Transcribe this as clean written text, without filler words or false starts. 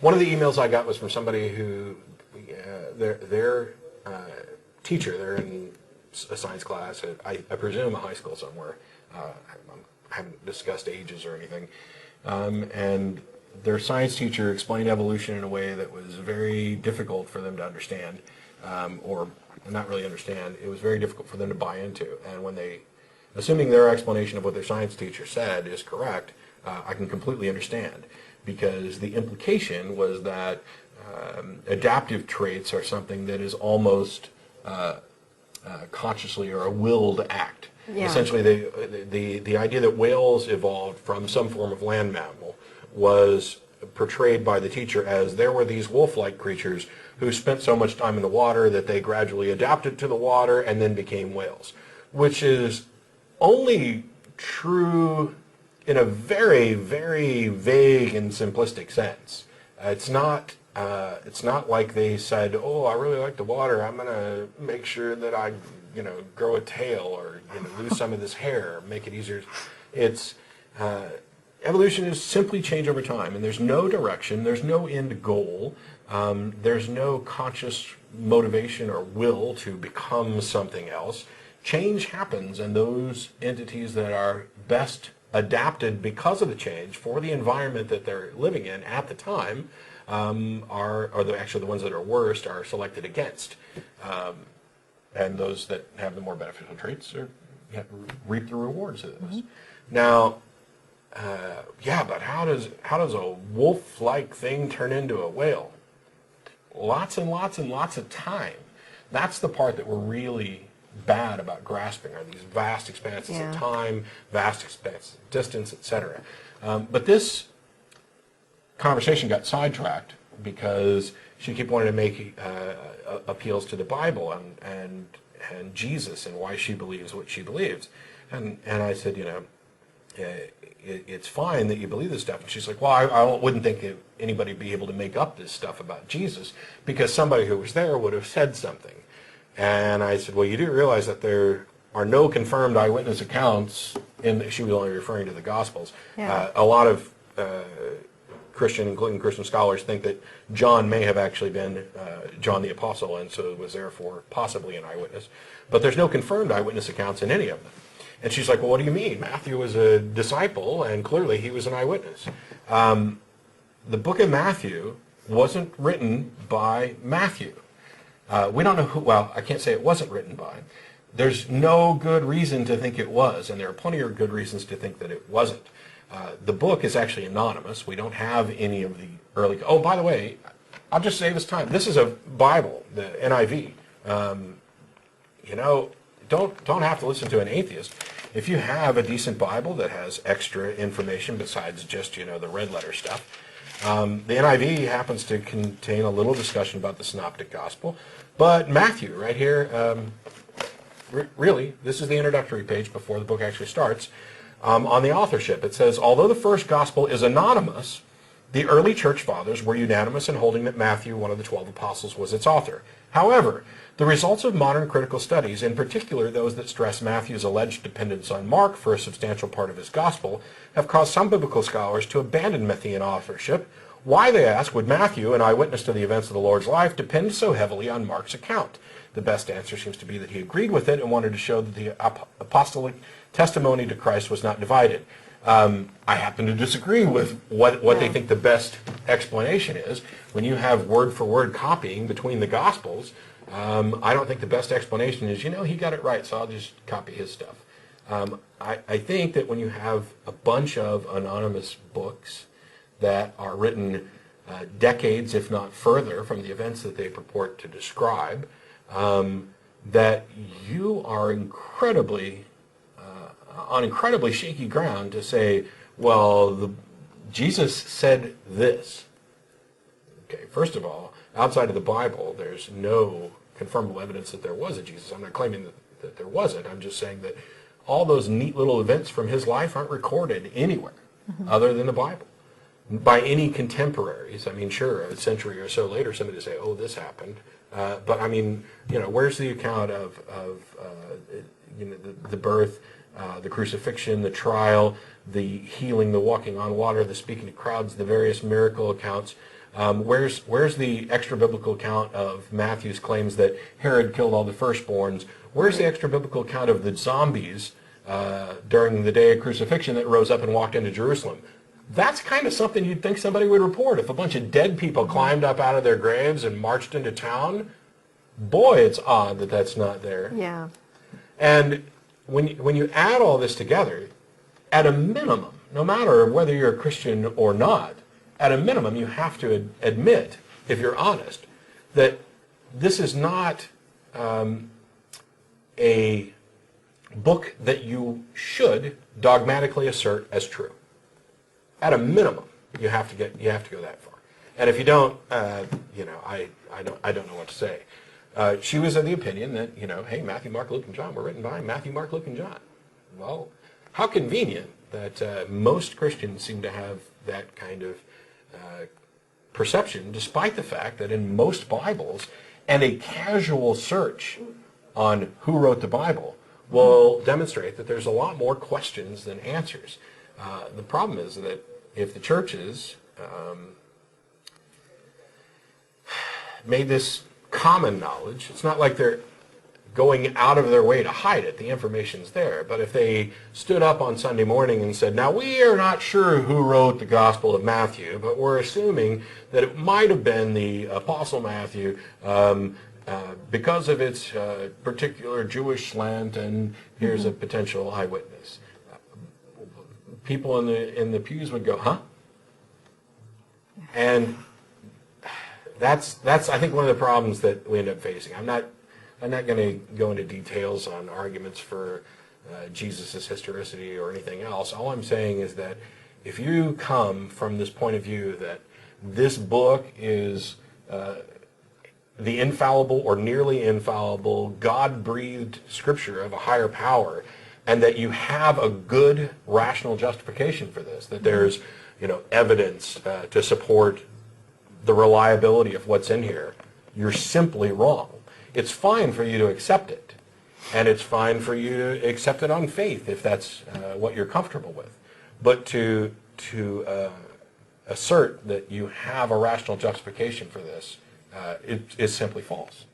One of the emails I got was from somebody who, their teacher, they're in a science class at, I presume, a high school somewhere. I haven't discussed ages or anything. And their science teacher explained evolution in a way that was very difficult for them to understand, or not really understand. It was very difficult for them to buy into. And when they, assuming their explanation of what their science teacher said is correct, I can completely understand, because the implication was that adaptive traits are something that is almost consciously or a willed act. Yeah. Essentially, the idea that whales evolved from some form of land mammal was portrayed by the teacher as there were these wolf-like creatures who spent so much time in the water that they gradually adapted to the water and then became whales, which is only true in a very, very vague and simplistic sense. It's not like they said, "Oh, I really like the water. I'm going to make sure that I, grow a tail or lose some of this hair, make it easier." It's evolution is simply change over time, and there's no direction, there's no end goal, there's no conscious motivation or will to become something else. Change happens, and those entities that are best adapted because of the change for the environment that they're living in at the time are actually the ones that are worst are selected against. And those that have the more beneficial traits reap the rewards of this. Mm-hmm. Now, but how does a wolf-like thing turn into a whale? Lots and lots and lots of time. That's the part that we're really bad about grasping, are these vast expanses of time, vast expanses of distance, etc. But this conversation got sidetracked because she kept wanting to make appeals to the Bible and Jesus and why she believes what she believes. And I said, it's fine that you believe this stuff. And she's like, well, I wouldn't think anybody would be able to make up this stuff about Jesus because somebody who was there would have said something. And I said, well, you do realize that there are no confirmed eyewitness accounts, she was only referring to the Gospels. Yeah. A lot of including Christian scholars, think that John may have actually been John the Apostle, and so was therefore possibly an eyewitness. But there's no confirmed eyewitness accounts in any of them. And she's like, well, what do you mean? Matthew was a disciple, and clearly he was an eyewitness. The book of Matthew wasn't written by Matthew. We don't know who, well, I can't say it wasn't written by. There's no good reason to think it was, and there are plenty of good reasons to think that it wasn't. The book is actually anonymous. We don't have any of the early, oh, by the way, I'll just save us time. This is a Bible, the NIV. Don't have to listen to an atheist. If you have a decent Bible that has extra information besides just, the red letter stuff, the NIV happens to contain a little discussion about the Synoptic Gospel. But Matthew, right here, really, this is the introductory page before the book actually starts. On the authorship, it says, although the first Gospel is anonymous, the early church fathers were unanimous in holding that Matthew, one of the 12 apostles, was its author. However, the results of modern critical studies, in particular those that stress Matthew's alleged dependence on Mark for a substantial part of his gospel, have caused some biblical scholars to abandon Matthean authorship. Why, they ask, would Matthew, an eyewitness to the events of the Lord's life, depend so heavily on Mark's account? The best answer seems to be that he agreed with it and wanted to show that the apostolic testimony to Christ was not divided. I happen to disagree with what they think the best explanation is. When you have word-for-word copying between the Gospels, I don't think the best explanation is, he got it right, so I'll just copy his stuff. I think that when you have a bunch of anonymous books that are written decades, if not further, from the events that they purport to describe, that you are on incredibly shaky ground to say, well, Jesus said this. Okay, first of all, outside of the Bible, there's no confirmable evidence that there was a Jesus. I'm not claiming that there wasn't. I'm just saying that all those neat little events from his life aren't recorded anywhere other than the Bible by any contemporaries. I mean, sure, a century or so later, somebody would say, oh, this happened. But I mean, where's the account of the birth the crucifixion, the trial, the healing, the walking on water, the speaking to crowds, the various miracle accounts. Where's the extra biblical account of Matthew's claims that Herod killed all the firstborns? Where's the extra biblical account of the zombies during the day of crucifixion that rose up and walked into Jerusalem? That's kind of something you'd think somebody would report. If a bunch of dead people climbed up out of their graves and marched into town, boy, it's odd that that's not there. Yeah. And when you add all this together, at a minimum, no matter whether you're a Christian or not, at a minimum you have to admit, if you're honest, that this is not a book that you should dogmatically assert as true. At a minimum, you have to go that far. And if you don't, I don't know what to say. She was of the opinion that, hey, Matthew, Mark, Luke, and John were written by Matthew, Mark, Luke, and John. Well, how convenient that most Christians seem to have that kind of perception, despite the fact that in most Bibles, and a casual search on who wrote the Bible will demonstrate that there's a lot more questions than answers. The problem is that if the churches made this common knowledge, it's not like they're going out of their way to hide it. The information's there. But if they stood up on Sunday morning and said, now we are not sure who wrote the Gospel of Matthew, but we're assuming that it might have been the Apostle Matthew because of its particular Jewish slant, and here's a potential eyewitness. People in the pews would go, huh? And that's I think one of the problems that we end up facing. I'm not going to go into details on arguments for Jesus' historicity or anything else. All I'm saying is that if you come from this point of view that this book is the infallible or nearly infallible, God-breathed scripture of a higher power, and that you have a good rational justification for this, that there's evidence to support the reliability of what's in here, you're simply wrong. It's fine for you to accept it, and it's fine for you to accept it on faith if that's what you're comfortable with. But to assert that you have a rational justification for this is simply false.